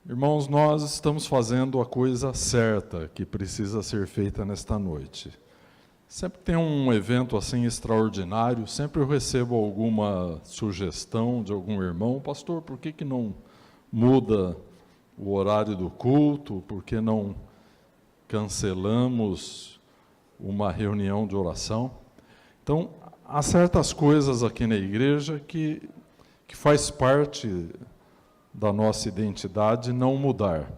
Irmãos, nós estamos fazendo a coisa certa que precisa ser feita nesta noite. Sempre tem um evento assim extraordinário, sempre eu recebo alguma sugestão de algum irmão: pastor, por que não muda o horário do culto? Por que não cancelamos uma reunião de oração? Então, há certas coisas aqui na igreja que faz parte da nossa identidade não mudar.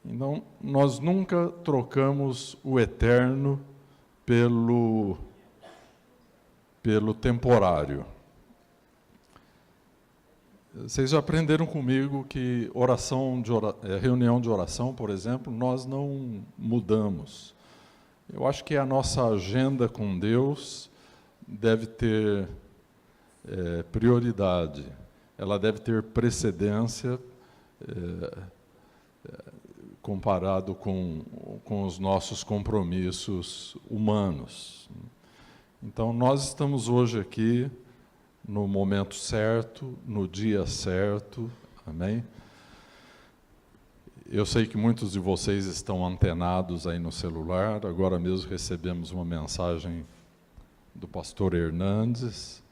Então, nós nunca trocamos o eterno pelo temporário. Vocês já aprenderam comigo que reunião de oração, por exemplo, nós não mudamos. Eu acho que a nossa agenda com Deus deve ter prioridade. Ela deve ter precedência comparado com os nossos compromissos humanos. Então, nós estamos hoje aqui no momento certo, no dia certo, amém? Eu sei que muitos de vocês estão antenados aí no celular. Agora mesmo recebemos uma mensagem do pastor Hernandes,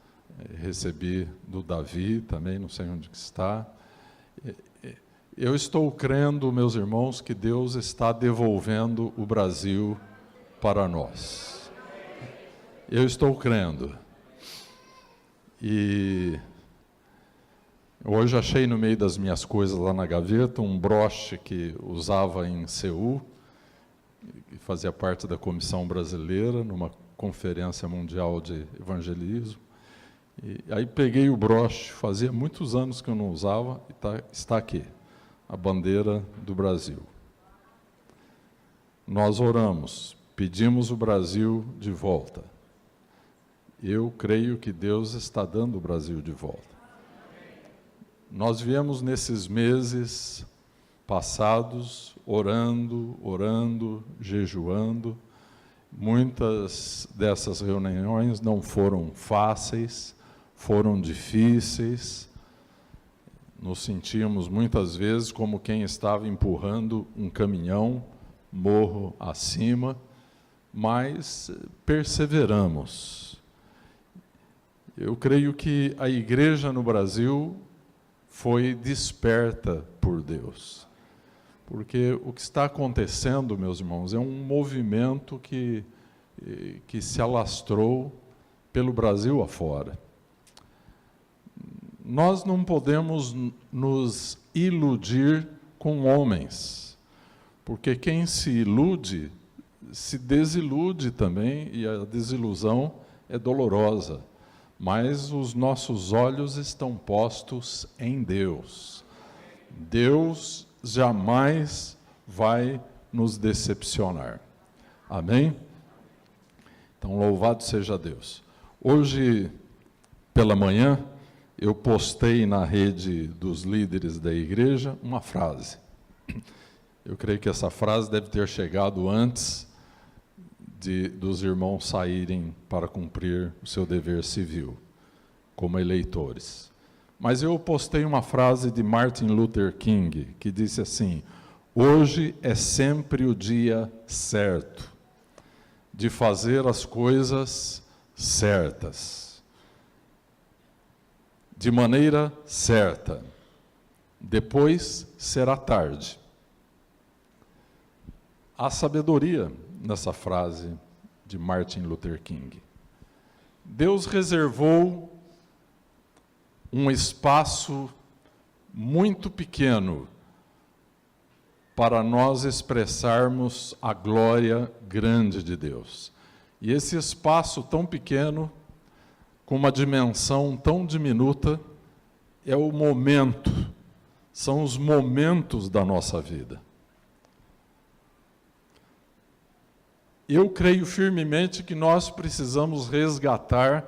recebi do Davi também, não sei onde que está. Eu estou crendo, meus irmãos, que Deus está devolvendo o Brasil para nós. Eu estou crendo. E hoje achei no meio das minhas coisas lá na gaveta um broche que usava em Seul, que fazia parte da comissão brasileira, numa conferência mundial de evangelismo. E aí peguei o broche, fazia muitos anos que eu não usava, e está aqui, a bandeira do Brasil. Nós oramos, pedimos o Brasil de volta. Eu creio que Deus está dando o Brasil de volta. Nós viemos nesses meses passados, orando, jejuando. Muitas dessas reuniões não foram fáceis, foram difíceis. Nos sentíamos muitas vezes como quem estava empurrando um caminhão morro acima, mas perseveramos. Eu creio que a igreja no Brasil foi desperta por Deus. Porque o que está acontecendo, meus irmãos, é um movimento que se alastrou pelo Brasil afora. Nós não podemos nos iludir com homens, porque quem se ilude, se desilude também, e a desilusão é dolorosa. Mas os nossos olhos estão postos em Deus. Deus jamais vai nos decepcionar. Amém? Então, louvado seja Deus. Hoje, pela manhã, eu postei na rede dos líderes da igreja uma frase. Eu creio que essa frase deve ter chegado antes dos irmãos saírem para cumprir o seu dever civil, como eleitores. Mas eu postei uma frase de Martin Luther King, que disse assim: hoje é sempre o dia certo de fazer as coisas certas, de maneira certa. Depois será tarde. Há sabedoria nessa frase de Martin Luther King. Deus reservou um espaço muito pequeno para nós expressarmos a glória grande de Deus. E esse espaço tão pequeno, com uma dimensão tão diminuta, é o momento, são os momentos da nossa vida. Eu creio firmemente que nós precisamos resgatar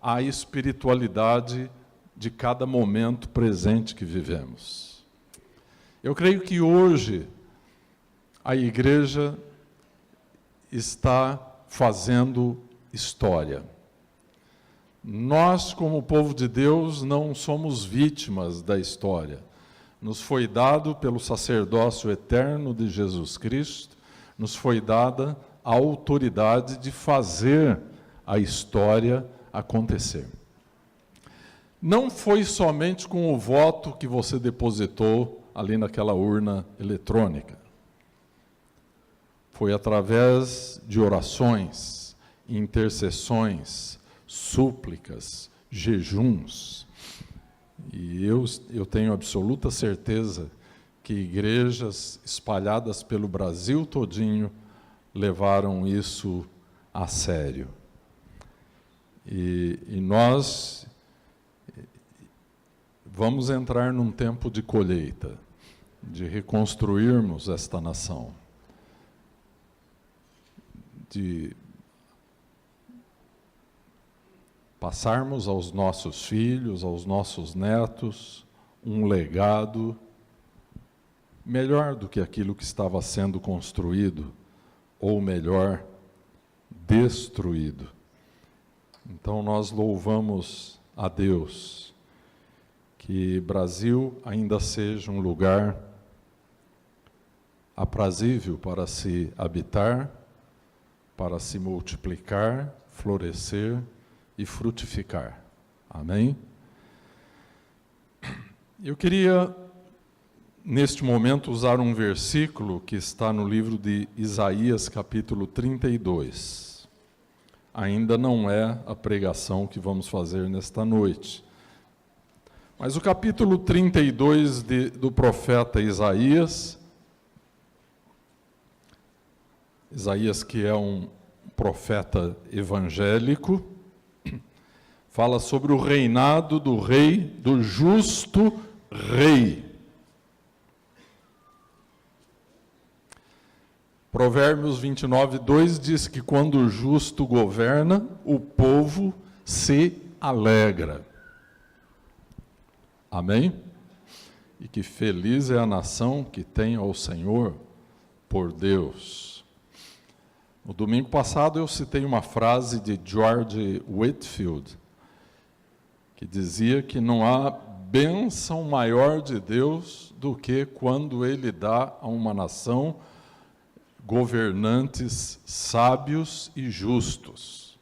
a espiritualidade de cada momento presente que vivemos. Eu creio que hoje a igreja está fazendo história. Nós, como povo de Deus, não somos vítimas da história, nos foi dado pelo sacerdócio eterno de Jesus Cristo, nos foi dada a autoridade de fazer a história acontecer. Não foi somente com o voto que você depositou ali naquela urna eletrônica. Foi através de orações, intercessões, súplicas, jejuns. E eu tenho absoluta certeza que igrejas espalhadas pelo Brasil todinho levaram isso a sério. E nós vamos entrar num tempo de colheita, de reconstruirmos esta nação, de passarmos aos nossos filhos, aos nossos netos, um legado melhor do que aquilo que estava sendo construído, ou melhor, destruído. Então nós louvamos a Deus, que Brasil ainda seja um lugar aprazível para se habitar, para se multiplicar, florescer e frutificar. Amém? Eu queria, neste momento, usar um versículo que está no livro de Isaías, capítulo 32. Ainda não é a pregação que vamos fazer nesta noite. Mas o capítulo 32 do profeta Isaías, que é um profeta evangélico, fala sobre o reinado do rei, do justo rei. Provérbios 29:2 diz que quando o justo governa, o povo se alegra. Amém? E que feliz é a nação que tem ao Senhor por Deus. No domingo passado eu citei uma frase de George Whitefield, que dizia que não há bênção maior de Deus do que quando Ele dá a uma nação governantes sábios e justos.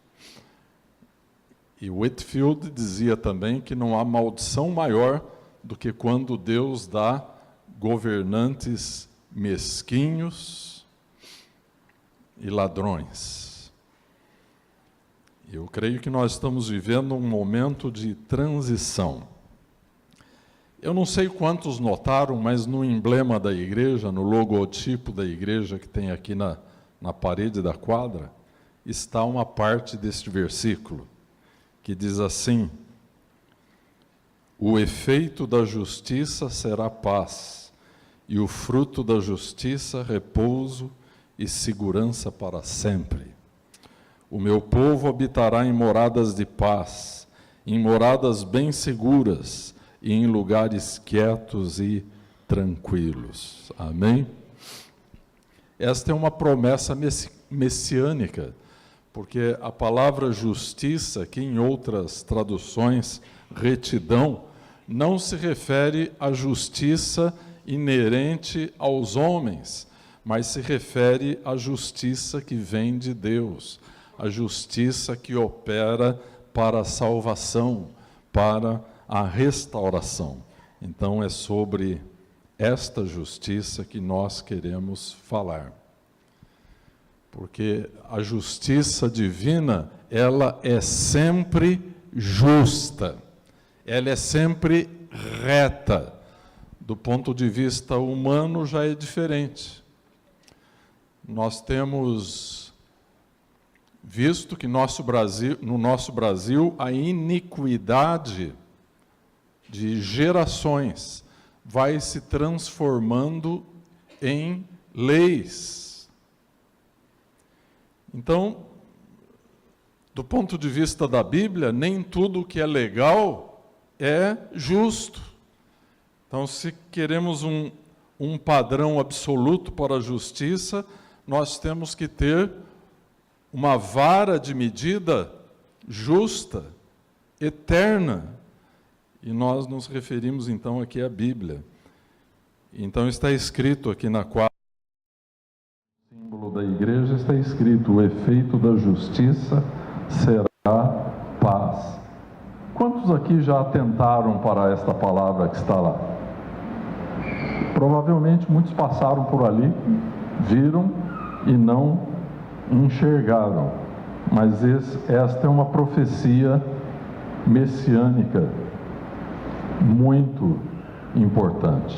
E Whitefield dizia também que não há maldição maior do que quando Deus dá governantes mesquinhos e ladrões. Eu creio que nós estamos vivendo um momento de transição. Eu não sei quantos notaram, mas no emblema da igreja, no logotipo da igreja que tem aqui na parede da quadra, está uma parte deste versículo, que diz assim: o efeito da justiça será paz, e o fruto da justiça, repouso e segurança para sempre. O meu povo habitará em moradas de paz, em moradas bem seguras e em lugares quietos e tranquilos. Amém? Esta é uma promessa messiânica, porque a palavra justiça, que em outras traduções, retidão, não se refere à justiça inerente aos homens, mas se refere à justiça que vem de Deus, a justiça que opera para a salvação, para a restauração. Então é sobre esta justiça que nós queremos falar. Porque a justiça divina, ela é sempre justa, ela é sempre reta. Do ponto de vista humano já é diferente. Nós temos visto que no nosso Brasil, a iniquidade de gerações vai se transformando em leis. Então, do ponto de vista da Bíblia, nem tudo que é legal é justo. Então, se queremos um padrão absoluto para a justiça, nós temos que ter uma vara de medida justa, eterna. E nós nos referimos, então, aqui à Bíblia. Então está escrito aqui na quadra, o símbolo da igreja está escrito: o efeito da justiça será paz. Quantos aqui já atentaram para esta palavra que está lá? Provavelmente muitos passaram por ali, viram e não enxergaram. Mas esta é uma profecia messiânica muito importante,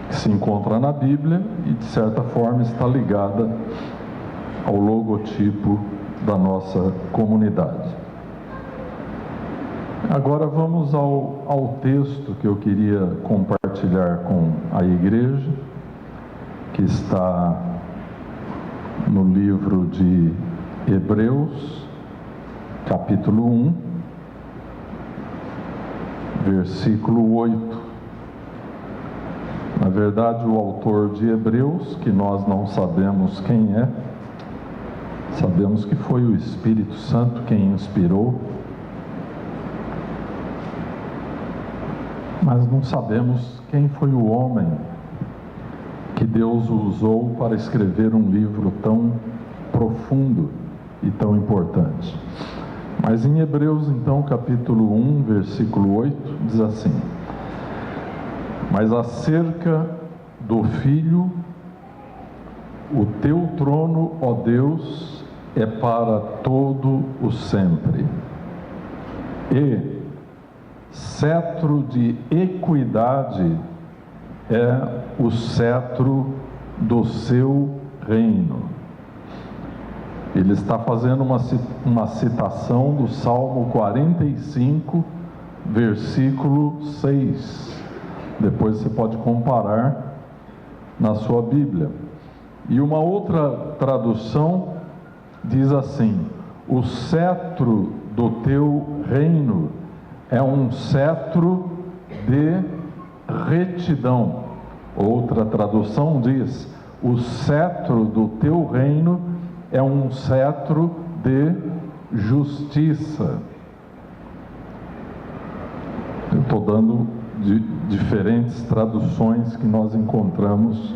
que se encontra na Bíblia e de certa forma está ligada ao logotipo da nossa comunidade. Agora vamos ao texto que eu queria compartilhar com a igreja, que está no livro de Hebreus, capítulo 1, versículo 8. Na verdade, o autor de Hebreus, que nós não sabemos quem é, sabemos que foi o Espírito Santo quem inspirou, mas não sabemos quem foi o homem que Deus usou para escrever um livro tão profundo e tão importante. Mas em Hebreus, então, capítulo 1, versículo 8, diz assim: mas acerca do Filho, o teu trono, ó Deus, é para todo o sempre, e cetro de equidade é o cetro do seu reino. Ele está fazendo uma citação do Salmo 45, versículo 6. Depois você pode comparar na sua Bíblia. E uma outra tradução diz assim: o cetro do teu reino é um cetro de retidão. Outra tradução diz: o cetro do teu reino é um cetro de justiça. Eu estou dando de diferentes traduções que nós encontramos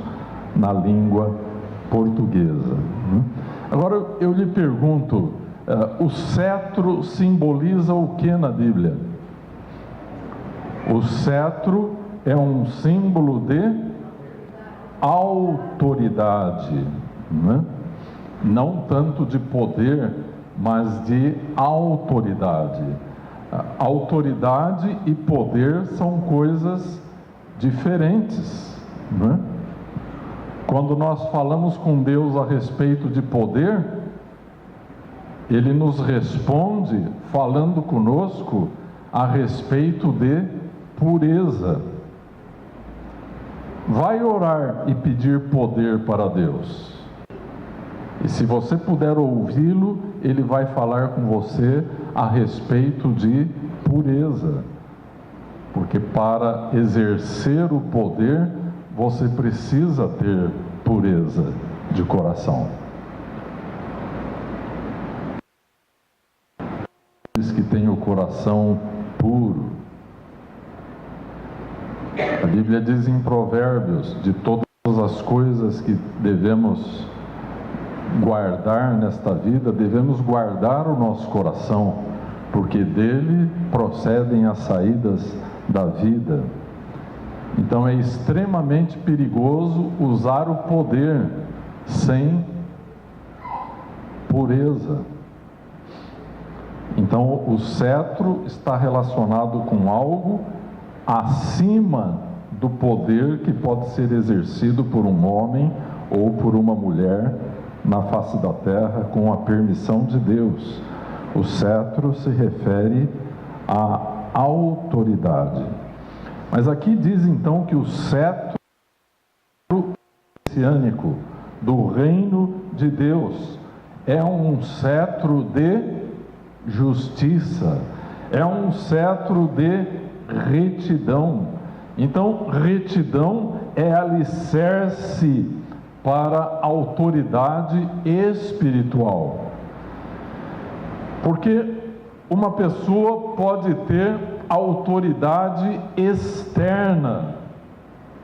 na língua portuguesa. Agora eu lhe pergunto, o cetro simboliza o que na Bíblia? O cetro é um símbolo de autoridade, não tanto de poder, mas de autoridade. Autoridade e poder são coisas diferentes, Quando nós falamos com Deus a respeito de poder, Ele nos responde falando conosco a respeito de pureza. Vai orar e pedir poder para Deus. E se você puder ouvi-lo, Ele vai falar com você a respeito de pureza. Porque para exercer o poder, você precisa ter pureza de coração. Diz que tem o coração puro. A Bíblia diz em Provérbios, de todas as coisas que devemos guardar nesta vida, devemos guardar o nosso coração, porque dele procedem as saídas da vida. Então é extremamente perigoso usar o poder sem pureza. Então o cetro está relacionado com algo acima do poder que pode ser exercido por um homem ou por uma mulher na face da terra com a permissão de Deus. O cetro se refere à autoridade. Mas aqui diz então que o cetro messiânico do reino de Deus é um cetro de justiça, é um cetro de retidão. Então, retidão é alicerce para a autoridade espiritual. Porque uma pessoa pode ter autoridade externa,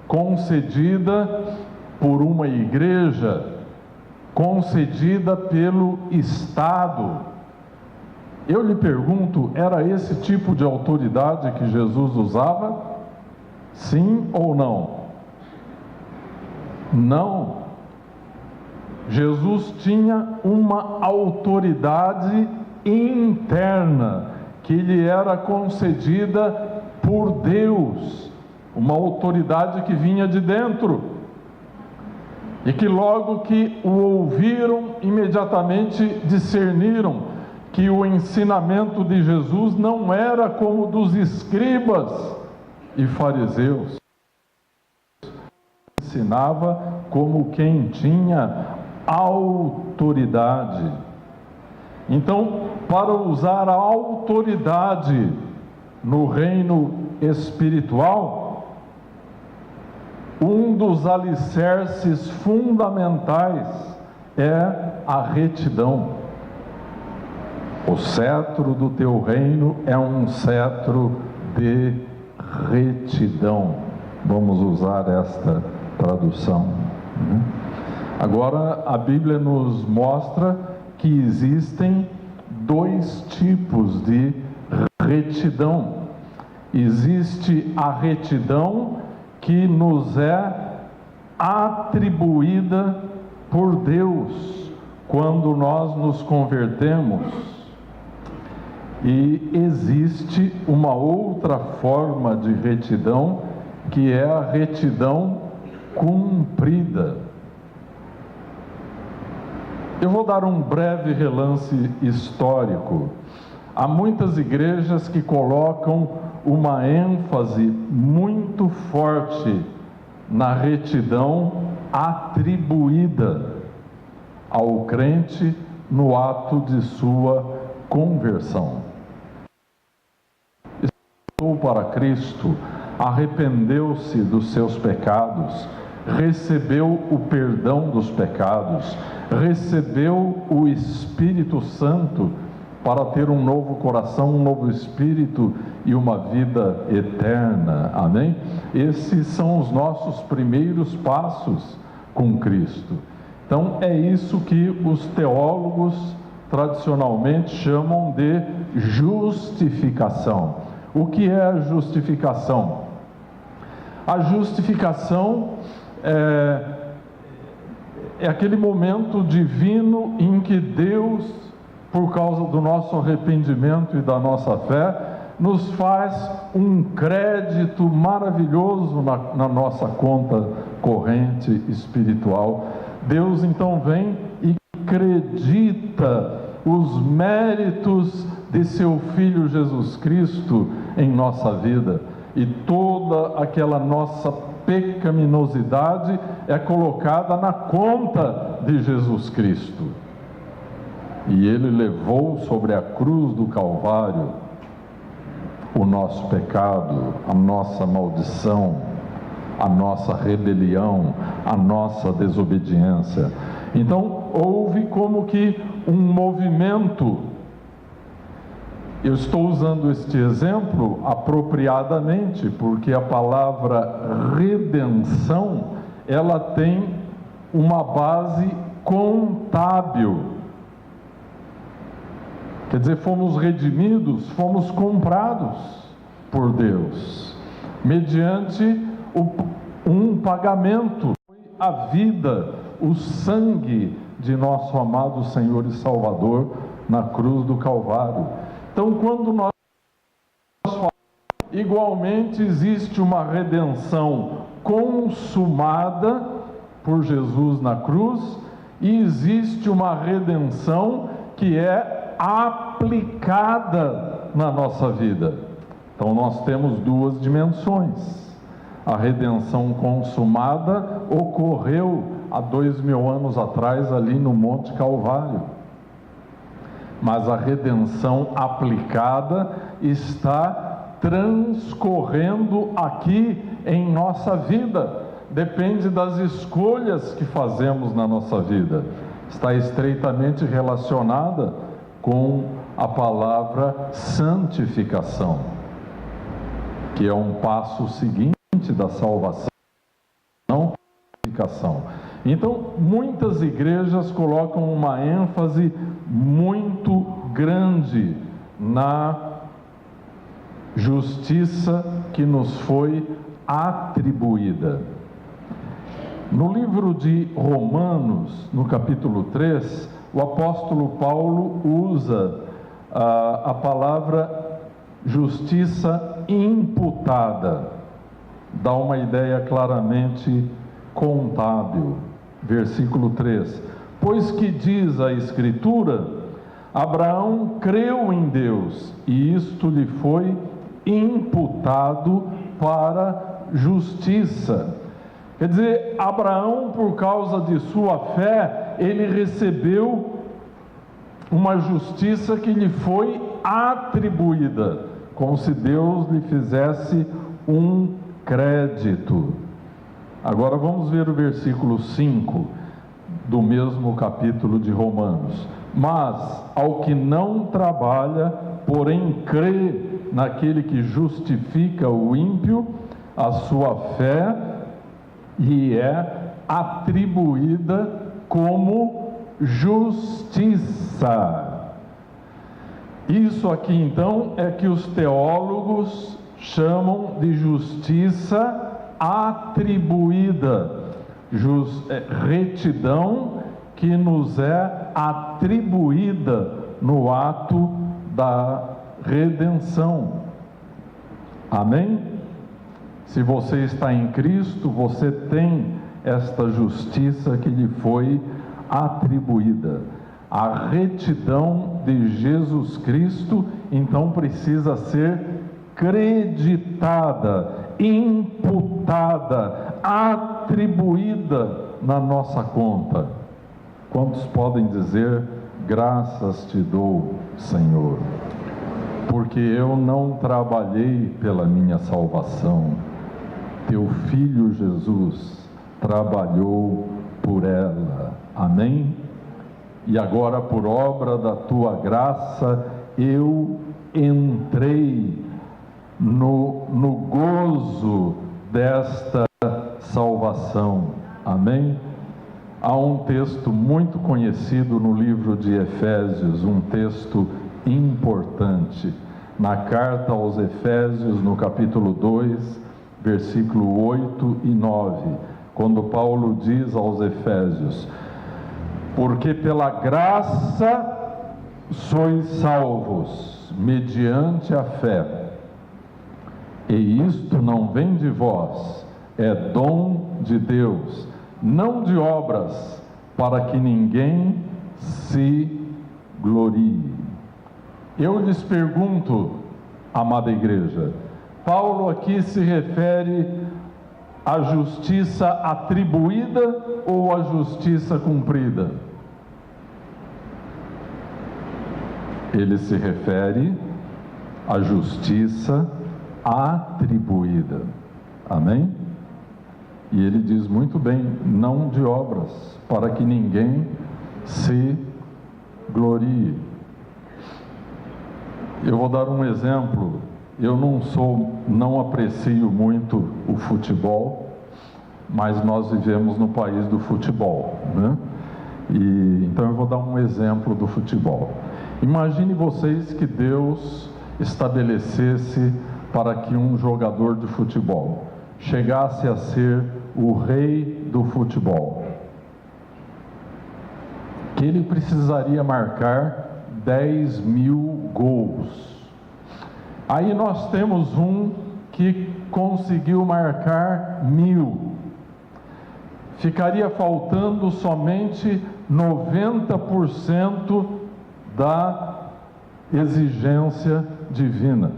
concedida por uma igreja, concedida pelo Estado. Eu lhe pergunto, era esse tipo de autoridade que Jesus usava? Sim ou não? Não. Jesus tinha uma autoridade interna que lhe era concedida por Deus, uma autoridade que vinha de dentro, e que logo que o ouviram, imediatamente discerniram que o ensinamento de Jesus não era como o dos escribas e fariseus. Ensinava como quem tinha autoridade. Então, para usar a autoridade no reino espiritual, um dos alicerces fundamentais é a retidão. O cetro do teu reino é um cetro de retidão. Vamos usar esta tradução. Agora, a Bíblia nos mostra que existem dois tipos de retidão. Existe a retidão que nos é atribuída por Deus quando nós nos convertemos. E existe uma outra forma de retidão, que é a retidão cumprida. Eu vou dar um breve relance histórico. Há muitas igrejas que colocam uma ênfase muito forte na retidão atribuída ao crente no ato de sua conversão. Estou para Cristo, arrependeu-se dos seus pecados, recebeu o perdão dos pecados, recebeu o Espírito Santo para ter um novo coração, um novo espírito e uma vida eterna. Amém? Esses são os nossos primeiros passos com Cristo. Então, é isso que os teólogos tradicionalmente chamam de justificação. O que é a justificação? A justificação é aquele momento divino em que Deus, por causa do nosso arrependimento e da nossa fé, nos faz um crédito maravilhoso na nossa conta corrente espiritual. Deus então vem e acredita os méritos de seu Filho Jesus Cristo em nossa vida, e toda aquela nossa pecaminosidade é colocada na conta de Jesus Cristo. E Ele levou sobre a cruz do Calvário o nosso pecado, a nossa maldição, a nossa rebelião, a nossa desobediência. Então, houve como que um movimento. Eu estou usando este exemplo apropriadamente, porque a palavra redenção, ela tem uma base contábil. Quer dizer, fomos redimidos, fomos comprados por Deus, mediante um pagamento, a vida, o sangue de nosso amado Senhor e Salvador na cruz do Calvário. Então, quando nós falamos, igualmente existe uma redenção consumada por Jesus na cruz, e existe uma redenção que é aplicada na nossa vida. Então, nós temos duas dimensões. A redenção consumada ocorreu há 2000 anos atrás, ali no Monte Calvário. Mas a redenção aplicada está transcorrendo aqui em nossa vida. Depende das escolhas que fazemos na nossa vida. Está estreitamente relacionada com a palavra santificação, que é um passo seguinte da salvação. justificação. Então, muitas igrejas colocam uma ênfase muito grande na justiça que nos foi atribuída. No livro de Romanos, no capítulo 3, o apóstolo Paulo usa a palavra justiça imputada, dá uma ideia claramente contábil. Versículo 3: pois que diz a Escritura, Abraão creu em Deus, e isto lhe foi imputado para justiça. Quer dizer, Abraão, por causa de sua fé, ele recebeu uma justiça que lhe foi atribuída, como se Deus lhe fizesse um crédito. Agora vamos ver o versículo 5 do mesmo capítulo de Romanos. Mas ao que não trabalha, porém crê naquele que justifica o ímpio, a sua fé lhe é atribuída como justiça. Isso aqui então é que os teólogos chamam de justiça atribuída, retidão que nos é atribuída no ato da redenção. Amém? Se você está em Cristo, você tem esta justiça que lhe foi atribuída. A retidão de Jesus Cristo, então, precisa ser creditada, imputada, atribuída na nossa conta. Quantos podem dizer: graças te dou, Senhor, porque eu não trabalhei pela minha salvação, teu Filho Jesus trabalhou por ela. Amém? E agora, por obra da tua graça, eu entrei no gozo desta salvação. Amém? Há um texto muito conhecido no livro de Efésios, um texto importante, na carta aos Efésios, no capítulo 2, versículo 8 e 9, quando Paulo diz aos Efésios: porque pela graça sois salvos, mediante a fé, e isto não vem de vós, é dom de Deus, não de obras, para que ninguém se glorie. Eu lhes pergunto, amada igreja, Paulo aqui se refere à justiça atribuída ou à justiça cumprida? Ele se refere à justiça atribuída. Amém? E ele diz muito bem: não de obras, para que ninguém se glorie. Eu vou dar um exemplo. Eu não aprecio muito o futebol, mas nós vivemos no país do futebol, né? Então eu vou dar um exemplo do futebol. Imagine vocês que Deus estabelecesse para que um jogador de futebol chegasse a ser o rei do futebol, que ele precisaria marcar 10.000 gols. Aí nós temos um que conseguiu marcar 1.000. Ficaria faltando somente 90% da exigência divina.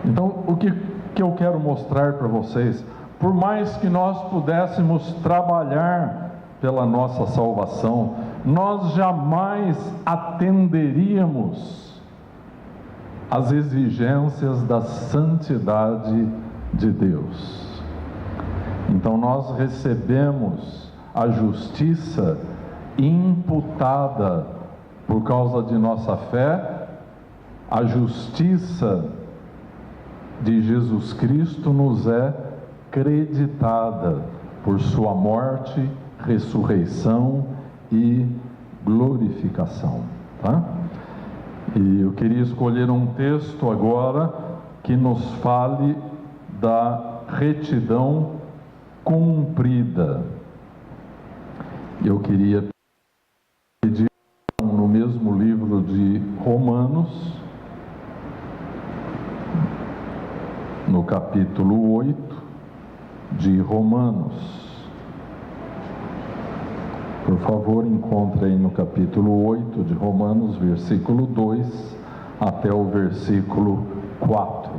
Então, o que eu quero mostrar para vocês, por mais que nós pudéssemos trabalhar pela nossa salvação, nós jamais atenderíamos às exigências da santidade de Deus. Então nós recebemos a justiça imputada por causa de nossa fé, a justiça de Jesus Cristo nos é creditada por sua morte, ressurreição e glorificação. Tá? E eu queria escolher um texto agora que nos fale da retidão cumprida. Eu queria pedir no mesmo livro de Romanos, no capítulo 8 de Romanos. Por favor, encontre aí no capítulo 8 de Romanos, versículo 2 até o versículo 4.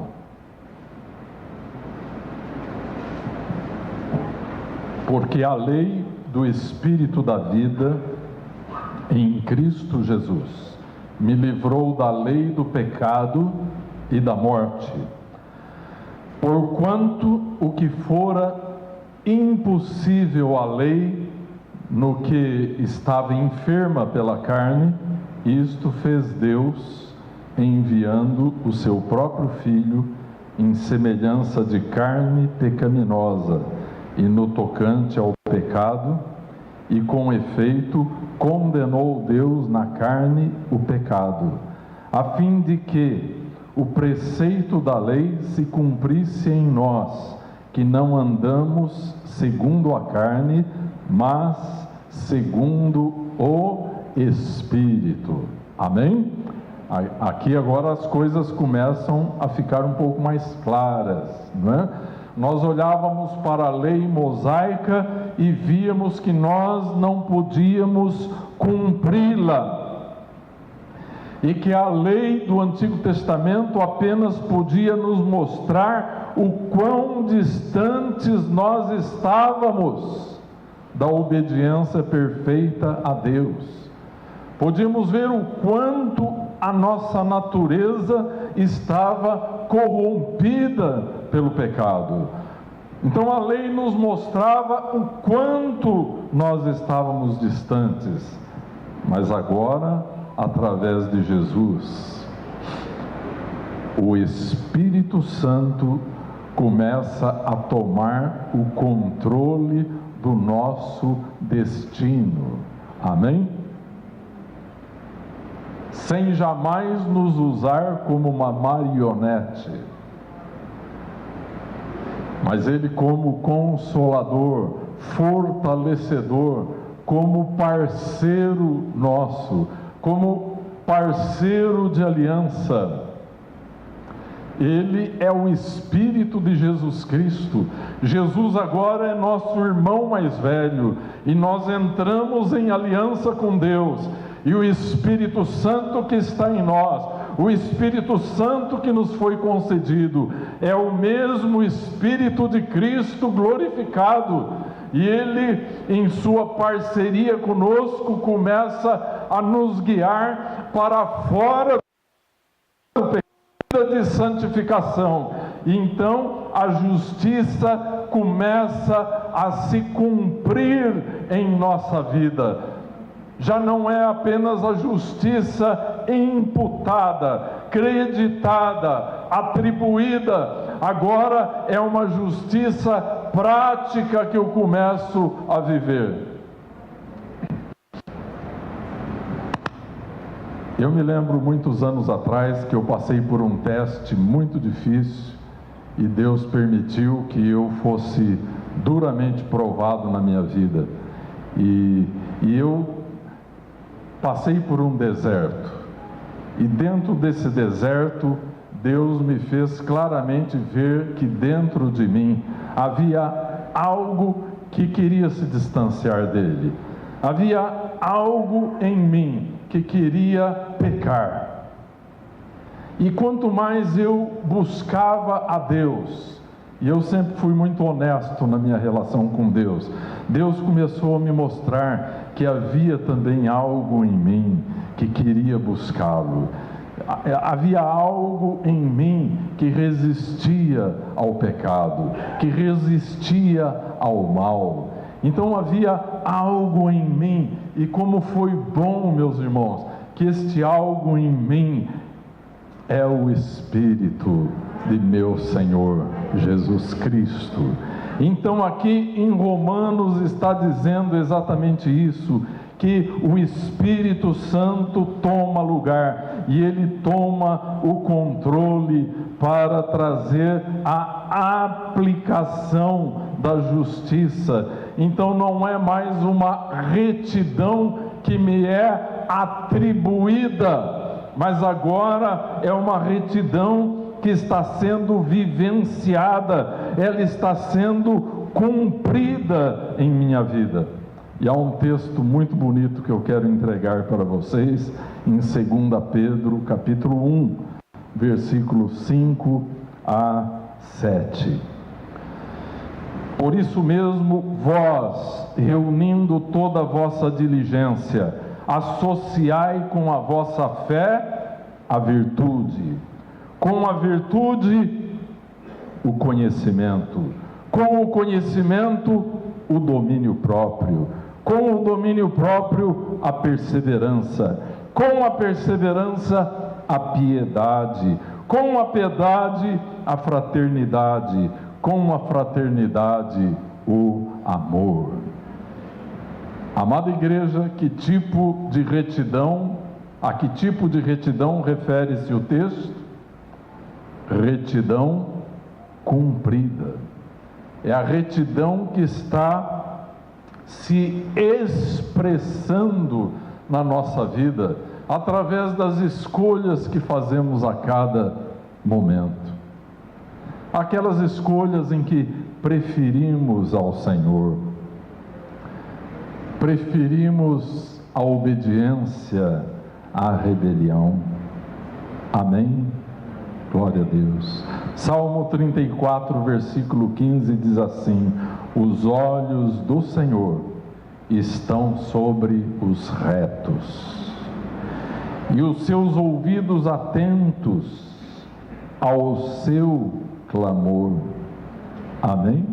Porque a lei do Espírito da vida em Cristo Jesus me livrou da lei do pecado e da morte. Porquanto o que fora impossível à lei, no que estava enferma pela carne, isto fez Deus, enviando o seu próprio Filho em semelhança de carne pecaminosa, e no tocante ao pecado, e com efeito condenou Deus na carne o pecado, a fim de que o preceito da lei se cumprisse em nós, que não andamos segundo a carne, mas segundo o Espírito. Amém? Aqui agora as coisas começam a ficar um pouco mais claras, não é? Nós olhávamos para a lei mosaica e víamos que nós não podíamos cumpri-la, e que a lei do Antigo Testamento apenas podia nos mostrar o quão distantes nós estávamos da obediência perfeita a Deus. Podíamos ver o quanto a nossa natureza estava corrompida pelo pecado. Então a lei nos mostrava o quanto nós estávamos distantes, mas agora, através de Jesus, o Espírito Santo começa a tomar o controle do nosso destino. Amém? Sem jamais nos usar como uma marionete, mas Ele como consolador, fortalecedor, como parceiro nosso, como parceiro de aliança. Ele é o Espírito de Jesus Cristo. Jesus agora é nosso irmão mais velho, e nós entramos em aliança com Deus, e o Espírito Santo que está em nós, o Espírito Santo que nos foi concedido, é o mesmo Espírito de Cristo glorificado, e Ele, em sua parceria conosco, começa a nos guiar para fora do pecado de santificação. E então a justiça começa a se cumprir em nossa vida. Já não é apenas a justiça imputada, creditada, atribuída, agora é uma justiça prática que eu começo a viver. Eu me lembro muitos anos atrás que eu passei por um teste muito difícil e Deus permitiu que eu fosse duramente provado na minha vida. E eu passei por um deserto, e dentro desse deserto, Deus me fez claramente ver que dentro de mim havia algo que queria se distanciar dele, havia algo em mim que queria pecar. E quanto mais eu buscava a Deus, e eu sempre fui muito honesto na minha relação com Deus, Deus começou a me mostrar que havia também algo em mim que queria buscá-lo. Havia algo em mim que resistia ao pecado, que resistia ao mal. Então havia algo em mim, e como foi bom, meus irmãos, que este algo em mim é o Espírito de meu Senhor Jesus Cristo. Então aqui em Romanos está dizendo exatamente isso, que o Espírito Santo toma lugar, e ele toma o controle para trazer a aplicação da justiça. Então não é mais uma retidão que me é atribuída, mas agora é uma retidão que está sendo vivenciada, ela está sendo cumprida em minha vida. E há um texto muito bonito que eu quero entregar para vocês, em 2 Pedro, capítulo 1, versículos 5 a 7. Por isso mesmo, vós, reunindo toda a vossa diligência, associai com a vossa fé a virtude, com a virtude o conhecimento, com o conhecimento o domínio próprio, com o domínio próprio a perseverança, com a perseverança a piedade, com a piedade a fraternidade, com a fraternidade o amor. Amada igreja, que tipo de retidão, a que tipo de retidão refere-se o texto? Retidão cumprida. É a retidão que está se expressando na nossa vida, através das escolhas que fazemos a cada momento. Aquelas escolhas em que preferimos ao Senhor, preferimos a obediência à rebelião. Amém? Glória a Deus. Salmo 34, versículo 15 diz assim: os olhos do Senhor estão sobre os retos, e os seus ouvidos atentos ao seu clamor. Amém?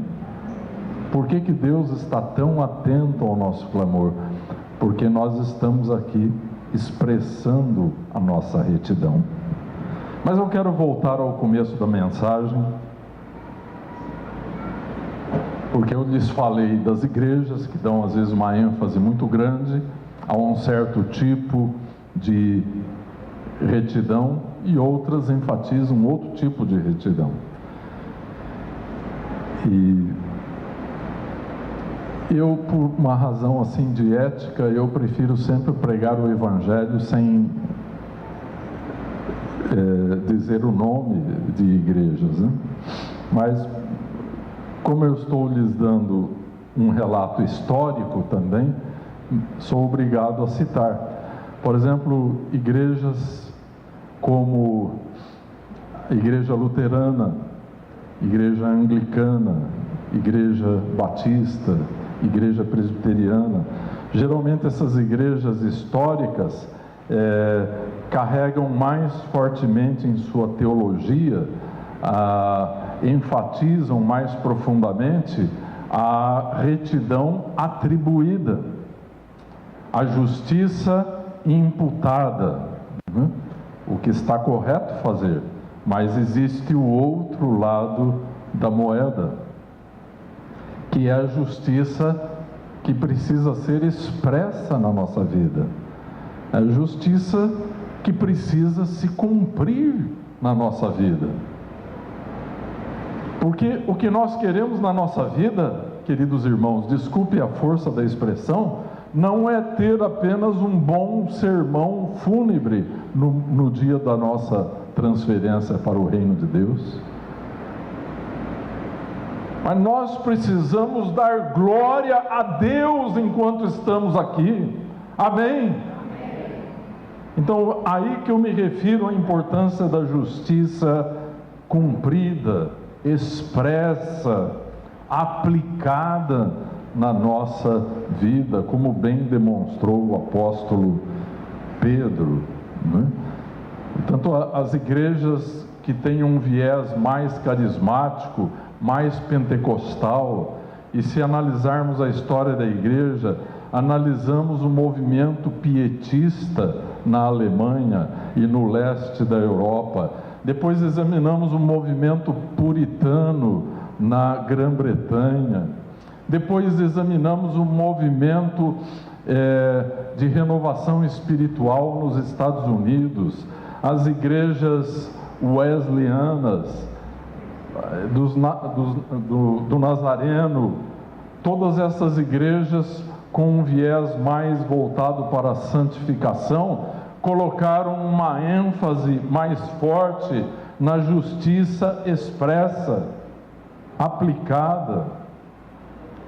Por que Deus está tão atento ao nosso clamor? Porque nós estamos aqui expressando a nossa retidão. Mas eu quero voltar ao começo da mensagem, porque eu lhes falei das igrejas que dão às vezes uma ênfase muito grande a um certo tipo de retidão, e outras enfatizam outro tipo de retidão. E eu, por uma razão assim de ética, eu prefiro sempre pregar o Evangelho sem dizer o nome de igrejas, né? Mas como eu estou lhes dando um relato histórico também, sou obrigado a citar. Por exemplo, igrejas como a Igreja Luterana, Igreja Anglicana, Igreja Batista, Igreja Presbiteriana. Geralmente essas igrejas históricas carregam mais fortemente em sua teologia, enfatizam mais profundamente a retidão atribuída, a justiça imputada, né? O que está correto fazer, mas existe o outro lado da moeda, que é a justiça que precisa ser expressa na nossa vida, é a justiça que precisa se cumprir na nossa vida. Porque o que nós queremos na nossa vida, queridos irmãos, desculpe a força da expressão, não é ter apenas um bom sermão fúnebre no dia da nossa transferência para o reino de Deus. Mas nós precisamos dar glória a Deus enquanto estamos aqui. Amém? Então, aí que eu me refiro à importância da justiça cumprida, expressa, aplicada na nossa vida, como bem demonstrou o apóstolo Pedro, né? Portanto, as igrejas que têm um viés mais carismático, mais pentecostal, e se analisarmos a história da igreja, analisamos o movimento pietista na Alemanha e no leste da Europa, depois examinamos o movimento puritano na Grã-Bretanha. Depois examinamos o movimento de renovação espiritual nos Estados Unidos, as igrejas wesleyanas, do Nazareno, todas essas igrejas com um viés mais voltado para a santificação, colocaram uma ênfase mais forte na justiça expressa, aplicada,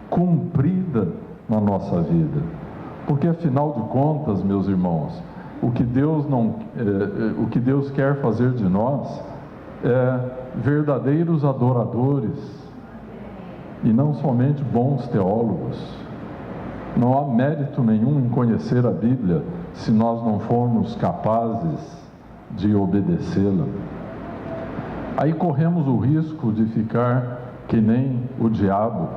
cumprida na nossa vida. Porque afinal de contas, meus irmãos, o que Deus quer fazer de nós é verdadeiros adoradores e não somente bons teólogos. Não há mérito nenhum em conhecer a Bíblia se nós não formos capazes de obedecê-la. Aí corremos o risco de ficar que nem o diabo.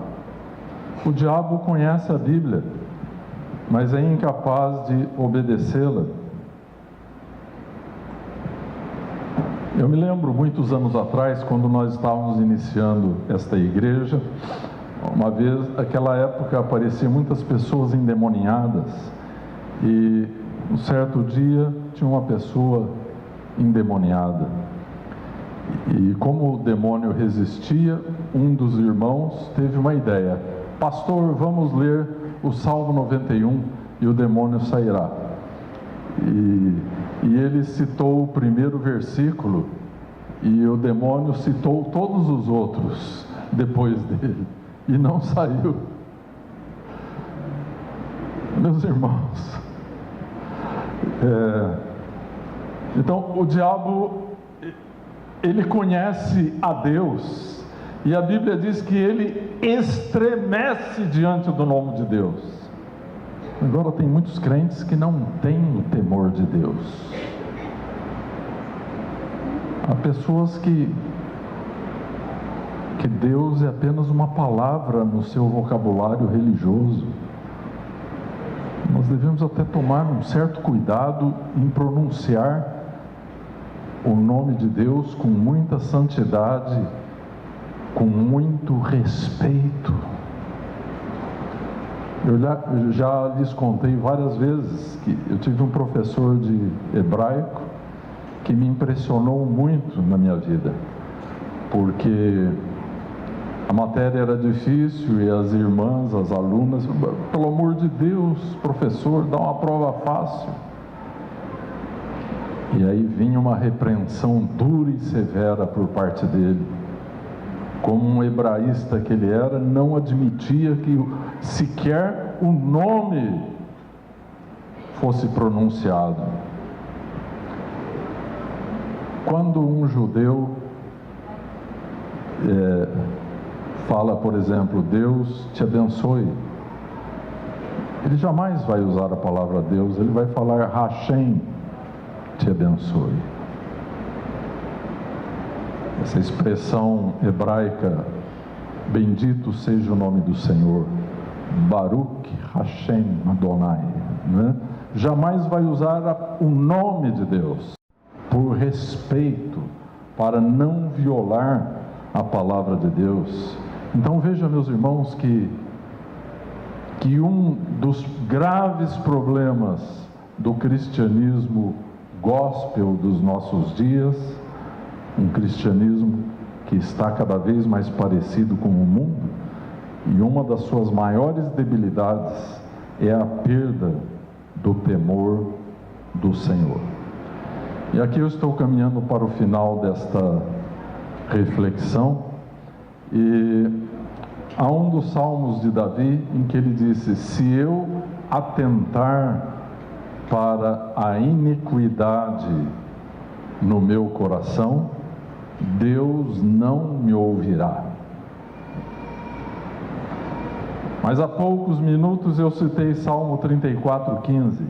O diabo conhece a Bíblia, mas é incapaz de obedecê-la. Eu me lembro, muitos anos atrás, quando nós estávamos iniciando esta igreja, uma vez, naquela época, apareciam muitas pessoas endemoniadas, e um certo dia tinha uma pessoa endemoniada. E como o demônio resistia, um dos irmãos teve uma ideia: pastor, vamos ler o Salmo 91 e o demônio sairá. E ele citou o primeiro versículo e o demônio citou todos os outros depois dele e não saiu. Meus irmãos, então o diabo, ele conhece a Deus, e a Bíblia diz que ele estremece diante do nome de Deus. Agora tem muitos crentes que não têm o temor de Deus. Há pessoas que Deus é apenas uma palavra no seu vocabulário religioso. Nós devemos até tomar um certo cuidado em pronunciar o nome de Deus com muita santidade, com muito respeito. Eu já lhes contei várias vezes que eu tive um professor de hebraico que me impressionou muito na minha vida, porque a matéria era difícil e as irmãs, as alunas, pelo amor de Deus, professor, dá uma prova fácil. E aí vinha uma repreensão dura e severa por parte dele. Como um hebraísta que ele era, não admitia que sequer o nome fosse pronunciado. Quando um judeu fala, por exemplo, Deus te abençoe, ele jamais vai usar a palavra Deus, ele vai falar Hashem te abençoe. Essa expressão hebraica, bendito seja o nome do Senhor, Baruch Hashem Adonai, né? Jamais vai usar o nome de Deus, por respeito, para não violar a palavra de Deus. Então veja, meus irmãos, que um dos graves problemas do cristianismo gospel dos nossos dias, um cristianismo que está cada vez mais parecido com o mundo, e uma das suas maiores debilidades é a perda do temor do Senhor. E aqui eu estou caminhando para o final desta reflexão, e há um dos salmos de Davi em que ele disse: se eu atentar para a iniquidade no meu coração, Deus não me ouvirá. Mas há poucos minutos eu citei Salmo 34:15,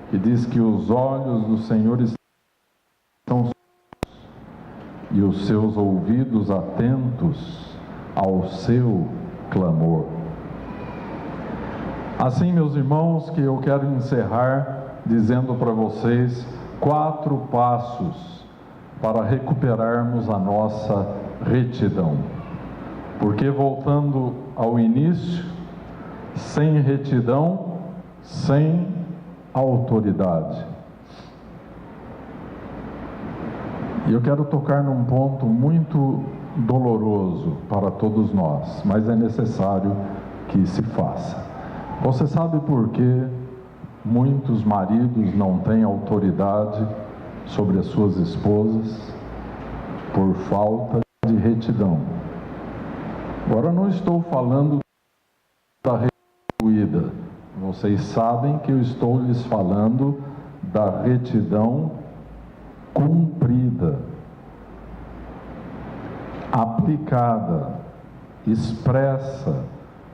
que diz que os olhos do Senhor estão e os seus ouvidos atentos ao seu clamor. Assim, meus irmãos, que eu quero encerrar dizendo para vocês 4 passos para recuperarmos a nossa retidão. Porque, voltando ao início, sem retidão, sem autoridade. E eu quero tocar num ponto muito doloroso para todos nós, mas é necessário que se faça. Você sabe por que muitos maridos não têm autoridade sobre as suas esposas? Por falta de retidão. Agora, não estou falando da retribuída. Vocês sabem que eu estou lhes falando da retidão cumprida, aplicada, expressa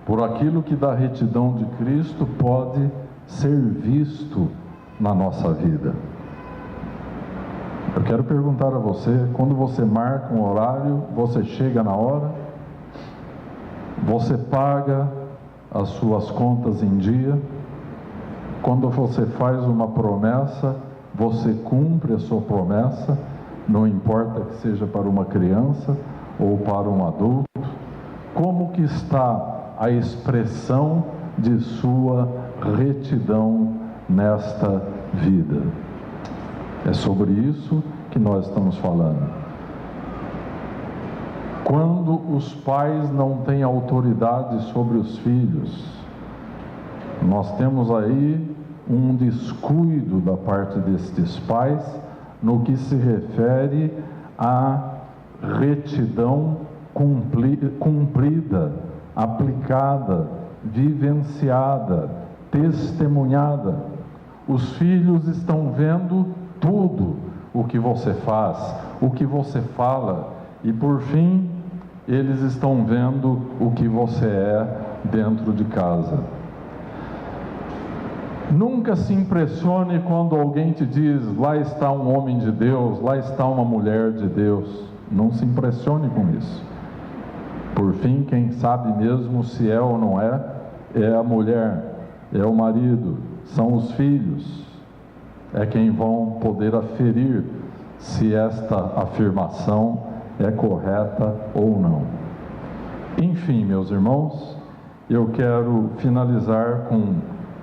por aquilo que da retidão de Cristo pode ser visto na nossa vida. Eu quero perguntar a você, quando você marca um horário, você chega na hora? Você paga as suas contas em dia? Quando você faz uma promessa, você cumpre a sua promessa, não importa que seja para uma criança ou para um adulto? Como que está a expressão de sua retidão nesta vida? É sobre isso que nós estamos falando. Quando os pais não têm autoridade sobre os filhos, nós temos aí um descuido da parte destes pais no que se refere à retidão cumprida, aplicada, vivenciada, testemunhada. Os filhos estão vendo tudo o que você faz, o que você fala, e por fim, eles estão vendo o que você é dentro de casa. Nunca se impressione quando alguém te diz: lá está um homem de Deus, lá está uma mulher de Deus. Não se impressione com isso. Por fim, quem sabe mesmo se é ou não é, é a mulher, é o marido, são os filhos. É quem vão poder aferir se esta afirmação é correta ou não. Enfim, meus irmãos, eu quero finalizar com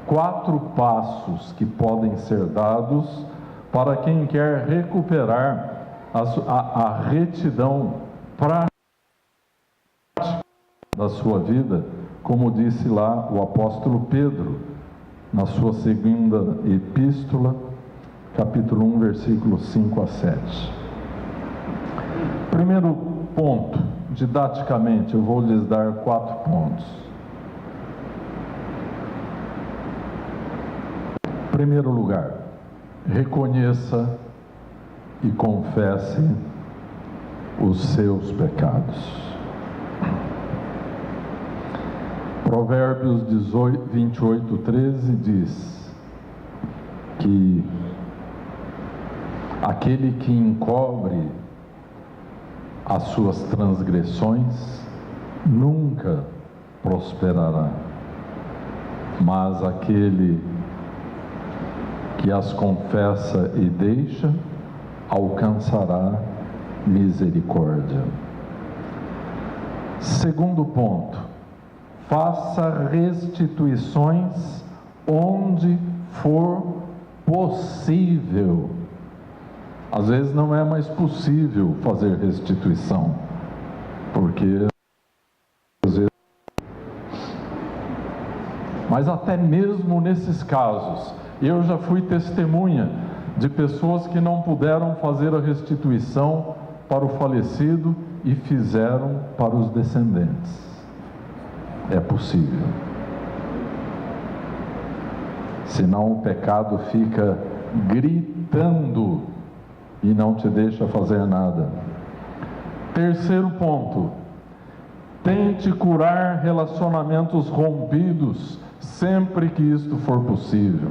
4 passos que podem ser dados para quem quer recuperar a retidão prática da sua vida, como disse lá o apóstolo Pedro, na sua segunda epístola, capítulo 1, versículos 5 a 7. Primeiro ponto, didaticamente, eu vou lhes dar 4 pontos. Primeiro lugar, reconheça e confesse os seus pecados. Provérbios 28, 13 diz que aquele que encobre as suas transgressões nunca prosperará, mas aquele que as confessa e deixa alcançará misericórdia. Segundo ponto, faça restituições onde for possível. Às vezes não é mais possível fazer restituição, porque às vezes... Mas até mesmo nesses casos, eu já fui testemunha de pessoas que não puderam fazer a restituição para o falecido e fizeram para os descendentes. É possível. Senão o pecado fica gritando e não te deixa fazer nada. Terceiro ponto, tente curar relacionamentos rompidos sempre que isto for possível.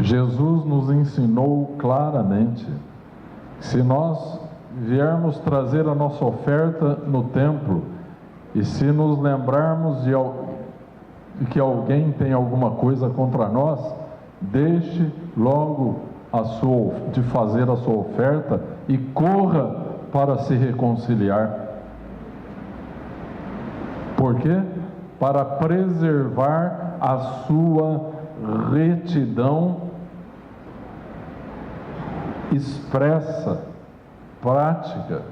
Jesus nos ensinou claramente que se nós viermos trazer a nossa oferta no templo e se nos lembrarmos de que alguém tem alguma coisa contra nós, deixe logo de fazer a sua oferta e corra para se reconciliar. Por quê? Para preservar a sua retidão expressa, prática.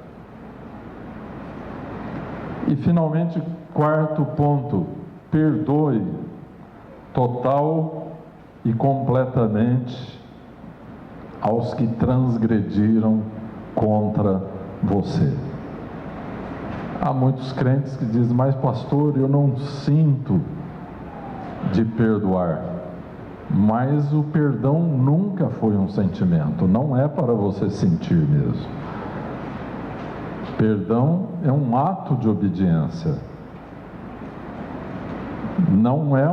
E finalmente, quarto ponto, perdoe total e completamente aos que transgrediram contra você. Há muitos crentes que dizem, mas pastor, eu não sinto de perdoar. Mas o perdão nunca foi um sentimento, não é para você sentir mesmo. Perdão é um ato de obediência. Não é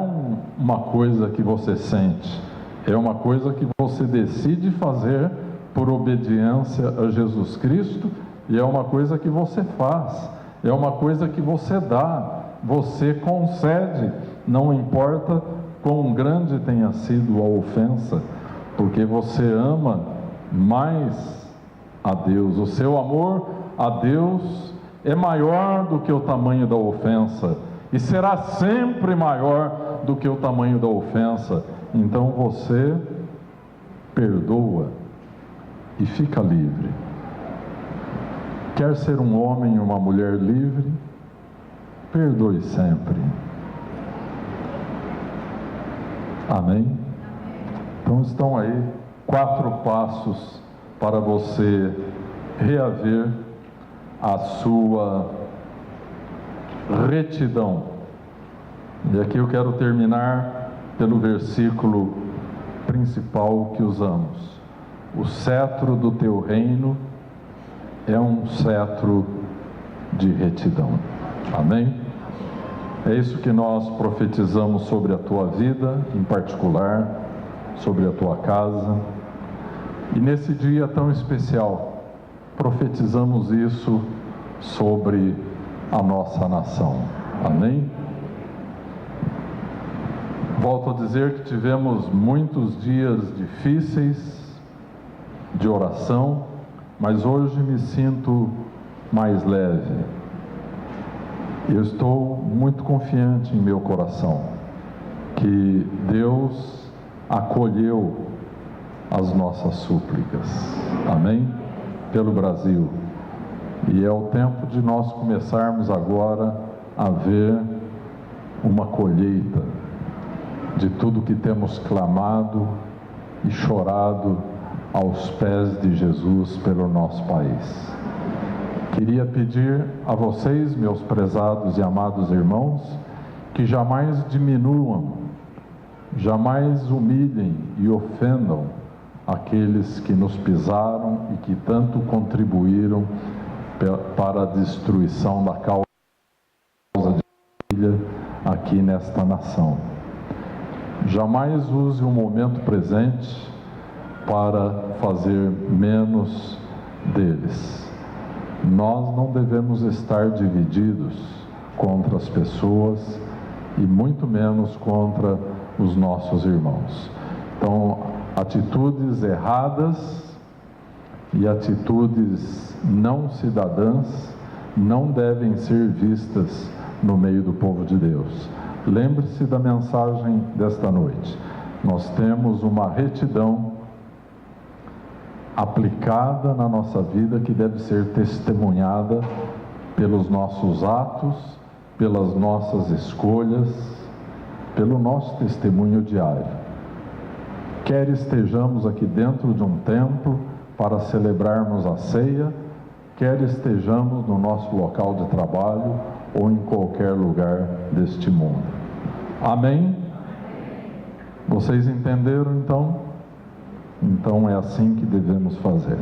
uma coisa que você sente, é uma coisa que você decide fazer por obediência a Jesus Cristo, e é uma coisa que você faz, é uma coisa que você dá, você concede, não importa quão grande tenha sido a ofensa, porque você ama mais a Deus. O seu amor a Deus é maior do que o tamanho da ofensa, e será sempre maior do que o tamanho da ofensa. Então você perdoa e fica livre. Quer ser um homem e uma mulher livre? Perdoe sempre. Amém? Então estão aí 4 passos para você reaver a sua retidão. E aqui eu quero terminar pelo versículo principal que usamos. O cetro do teu reino é um cetro de retidão. Amém? É isso que nós profetizamos sobre a tua vida, em particular, sobre a tua casa. E nesse dia tão especial, profetizamos isso sobre a nossa nação. Amém? Volto a dizer que tivemos muitos dias difíceis de oração, mas hoje me sinto mais leve. Eu estou muito confiante em meu coração que Deus acolheu as nossas súplicas. Amém? Pelo Brasil. E é o tempo de nós começarmos agora a ver uma colheita de tudo que temos clamado e chorado aos pés de Jesus pelo nosso país. Queria pedir a vocês, meus prezados e amados irmãos, que jamais diminuam, jamais humilhem e ofendam aqueles que nos pisaram e que tanto contribuíram para a destruição da causa de família aqui nesta nação. Jamais use o momento presente para fazer menos deles. Nós não devemos estar divididos contra as pessoas e muito menos contra os nossos irmãos. Então, atitudes erradas e atitudes não cidadãs não devem ser vistas no meio do povo de Deus. Lembre-se da mensagem desta noite. Nós temos uma retidão aplicada na nossa vida que deve ser testemunhada pelos nossos atos, pelas nossas escolhas, pelo nosso testemunho diário. Quer estejamos aqui dentro de um templo para celebrarmos a ceia, quer estejamos no nosso local de trabalho ou em qualquer lugar deste mundo. Amém? Vocês entenderam então? Então é assim que devemos fazer.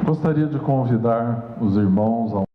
Gostaria de convidar os irmãos a